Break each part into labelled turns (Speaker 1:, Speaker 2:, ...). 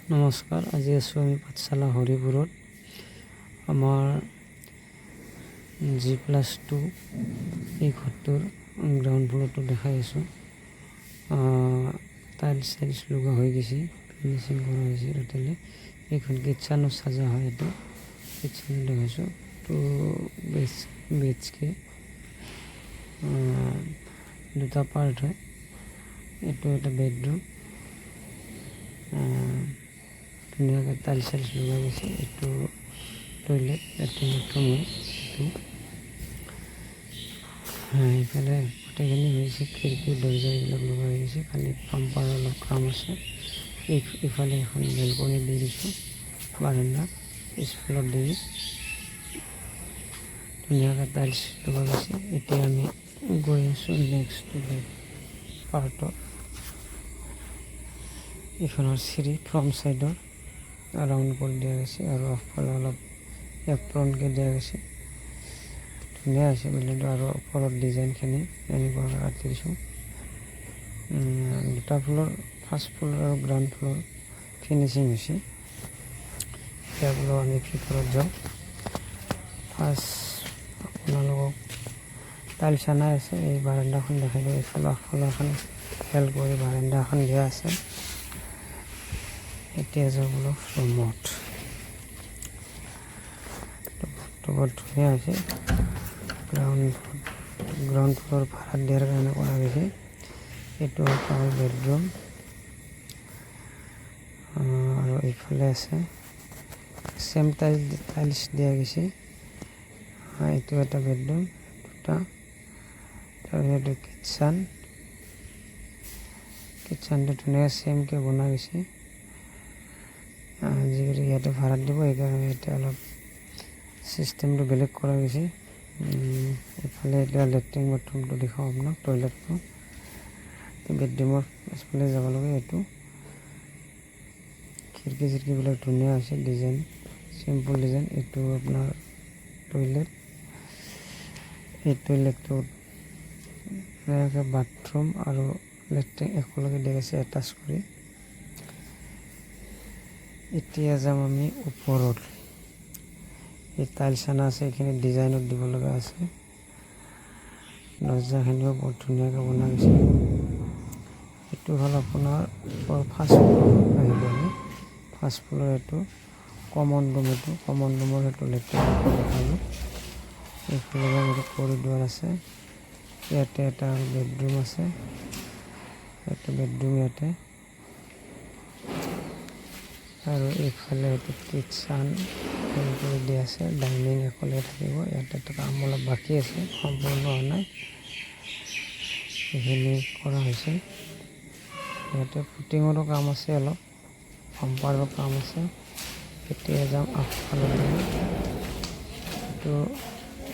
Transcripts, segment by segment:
Speaker 1: নমস্কাৰ, আজি আছোঁ আমি পাঠশালা হৰিপুৰত। আমাৰ G+2 এই ঘৰটোৰ গ্ৰাউণ্ড ফ্ল'ৰটো দেখাই আছোঁ। টাইলছ লগা হৈ গৈছে, ফিনিচিং কৰা হৈছে টোটেলি। এইখন কিটচানো সাজা হয়, এইটো কিটচানো দেখাইছোঁ। তো বেচকে দুটা পাৰ্ট হয়। এইটো এটা বেডৰুম, ধুনীয়াকৈ টাইলছ লগা গৈছে। এইটো টয়লেট, লেট্ৰিন বাথৰুম হয়। এইফালে গোটেইখিনি হৈছে, খিৰিকী দৰ্জা এইবিলাক লগা হৈ গৈছে, খালি পাম্পাৰ অলপ কাম আছে। ইফালে এখন বেলকনি দি দিছোঁ, বাৰাণ্ডা পিছফালত দি ধুনীয়াকৈ টাইলছ লগা গৈছে। এতিয়া আমি গৈ আছোঁ নেক্সট পাৰ্টত। এইখনৰ চিৰি ফ্ৰণ্ট চাইডৰ ৰাউণ্ড কৰি দিয়া গৈছে আৰু আগফালে অলপ এপ্ৰনকৈ দিয়া গৈছে। ধুনীয়া হৈছে বিল্ডিংটো, আৰু ওপৰত ডিজাইনখিনি এনেকুৱাকৈ কাটি দিছোঁ। দুটা ফ্ল'ৰ, ফাৰ্ষ্ট ফ্ল'ৰ আৰু গ্ৰাউণ্ড ফ্ল'ৰ ফিনিচিং হৈছে। এতিয়া বোলো আমি ভিতৰত যাওঁ। ফাৰ্ষ্ট আপোনালোকক টাইলছ আনাই আছে, এই বাৰাণ্ডাখন দেখাই দিওঁ। এইফালে আগফালে এখন খেল কৰি বাৰাণ্ডা এখন দিয়া আছে। এতিয়া যাওঁ বোলো ৰুমত। বৰ ধুনীয়া হৈছে। গ্ৰাউণ্ড ফ্ল'ৰ ভাড়া দিয়াৰ কাৰণে কৰা গৈছে। এইটো হ'ল বেডৰুম, আৰু এইফালে আছে চেম টাইলছ দিয়া গৈছে। এইটো এটা বেডৰুম, দুটা। তাৰপিছত কিটচানটো ধুনীয়াকৈ চেমকৈ বনোৱা গৈছে। যিহেতু ইয়াতে ভাড়া দিব, সেইকাৰণে ইয়াতে অলপ চিষ্টেমটো বেলেগ কৰা গৈছে। এইফালে এতিয়া লেট্ৰিন বাথৰুমটো দেখাওঁ আপোনাক, টয়লেটটো। বেডৰুমৰ পিছফালে যাব লাগে। এইটো খিৰিকী চিৰিকীবিলাক ধুনীয়া হৈছে, ডিজাইন চিম্পুল ডিজাইন। এইটো আপোনাৰ টয়লেট। এই টয়লেটটোত ধুনীয়াকৈ বাথৰুম আৰু লেট্ৰিন একেলগে দিয়া গৈছে, এটাচ কৰি। এতিয়া যাম আমি ওপৰত। এই টাইলছ আনা আছে, এইখিনি ডিজাইনত দিব লগা আছে। দৰ্জাখিনিও বহুত ধুনীয়াকৈ বনোৱা গৈছে। এইটো হ'ল আপোনাৰ ফাৰ্ষ্ট ফ্ল'ৰ আহিব। আমি ফাৰ্ষ্ট ফ্ল'ৰ, এইটো কমন ৰুম। এইটো কমন ৰুমৰ সেইটো লেট্ৰিন দেখালোঁ। এইফালে এইটো কৰিডৰ আছে। ইয়াতে এটা বেডৰুম আছে, এইটো বেডৰুম ইয়াতে। আৰু এইফালে এইটো কিটচান কৰি দিয়া আছে, ডাইনিং এফালে থাকিব। ইয়াতে কাম অলপ বাকী আছে, সম্পূৰ্ণ হোৱা নাই, এইখিনি কৰা হৈছে। ইয়াতে ফুটিঙৰো কাম আছে, অলপ পাম্পাৰো কাম আছে। এতিয়া যাম আগফালে।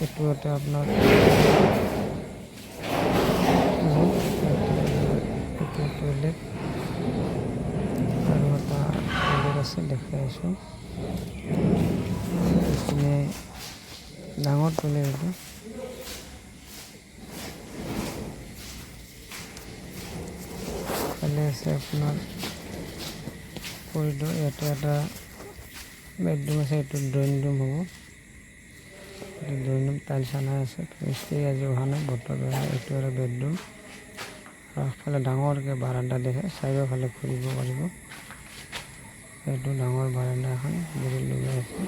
Speaker 1: এইটো এটা আপোনাৰ টয়লেট আৰু এটা টয়লেট আছে, দেখাই আছোঁ। এইখিনি ডাঙৰ টয়লেট। এইটো ফালে আছে আপোনাৰ কৰিডৰ। ইয়াতে এটা বেডৰুম আছে, এইটো ড্ৰয়িং ৰুম হ'ব। এইটো ড্ৰয়িং ৰুম, টাইলছ আনা আছে, মিস্ত্ৰী আজি অহা নাই, বতৰ বেয়া। এইটো এটা বেডৰুম, আৰু আগফালে ডাঙৰকৈ বাৰাণ্ডা দেখে, চাৰিওফালে ফুৰিব পাৰিব। এইটো ডাঙৰ বাৰাণ্ডা এখন গ্ৰিল লগাই আছে।